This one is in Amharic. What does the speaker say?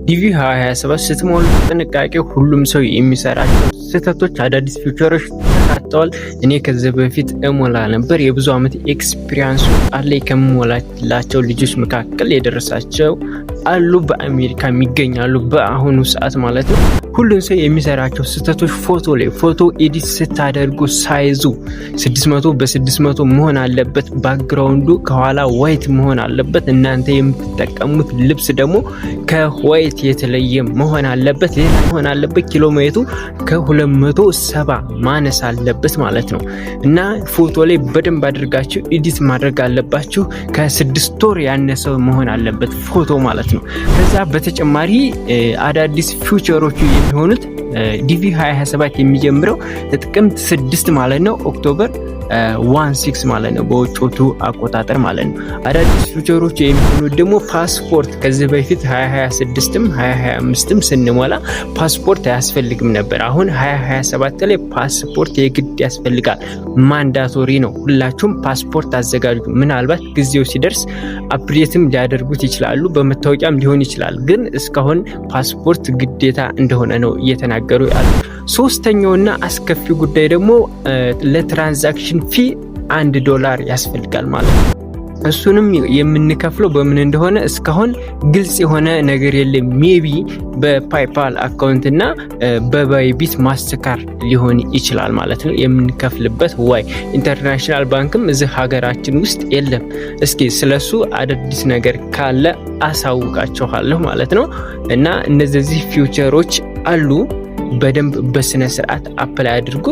ዲቪ 2027 ስትሞሉ ጥንቃቄ ሁሉም ሰው የሚሰራቸው ስህተቶች አዳዲስ ፊቸሮች ተካተዋል። እኔ ከዚህ በፊት እሞላ ነበር። የብዙ ዓመት ኤክስፒሪያንሱ አለ። ከሞላላቸው ልጆች መካከል የደረሳቸው አሉ፣ በአሜሪካ የሚገኛሉ በአሁኑ ሰዓት ማለት ነው። ሁሉም ሰው የሚሰራቸው ስህተቶች ፎቶ ኤዲት ስታደርጉ ሳይዙ 600 በ600 መሆን አለበት። ባክግራውንዱ ከኋላ ዋይት መሆን አለበት። እናንተ የምትጠቀሙት ልብስ ደግሞ ከዋይት የተለየ መሆን አለበት። ሌላ መሆን አለበት። ኪሎ ሜትሩ ከ270 ማነስ አለበት ማለት ነው። እና ፎቶ ላይ በደንብ አድርጋችሁ ኤዲት ማድረግ አለባችሁ። ከ6 ወር ያነሰ መሆን አለበት ፎቶ ማለት ነው። ከዛ በተጨማሪ አዳዲስ ፊቸሮቹ የሚሆኑት ዲቪ 2027 የሚጀምረው ጥቅምት 6 ማለት ነው። ኦክቶበር 16 ማለት ነው በውጮቹ አቆጣጠር ማለት ነው። አዳዲስ ፊቸሮች የሚሆኑት ደግሞ ፓስፖርት ከዚህ በፊት 2026ም 2025ም ስንሞላ ፓስፖርት አያስፈልግም ነበር። አሁን 2027 ላይ ፓስፖርት የግድ ያስፈልጋል። ማንዳቶሪ ነው። ሁላችሁም ፓስፖርት አዘጋጁ። ምናልባት ጊዜው ሲደርስ አፕዴትም ሊያደርጉት ይችላሉ፣ በመታወቂያም ሊሆን ይችላል። ግን እስካሁን ፓስፖርት ግዴታ እንደሆነ ነው እየተናገሩ ያሉ። ሶስተኛውና አስከፊ ጉዳይ ደግሞ ለትራንዛክሽን ፊ $1 ያስፈልጋል ማለት ነው። እሱንም የምንከፍለው በምን እንደሆነ እስካሁን ግልጽ የሆነ ነገር የለም። ሜቢ በፓይፓል አካውንት እና በባይቢት ማስተካር ሊሆን ይችላል ማለት ነው የምንከፍልበት። ዋይ ኢንተርናሽናል ባንክም እዚህ ሀገራችን ውስጥ የለም። እስኪ ስለሱ አዳዲስ ነገር ካለ አሳውቃችኋለሁ ማለት ነው። እና እነዚህ ፊውቸሮች አሉ። በደንብ በስነ ስርዓት አፕላይ አድርጉ።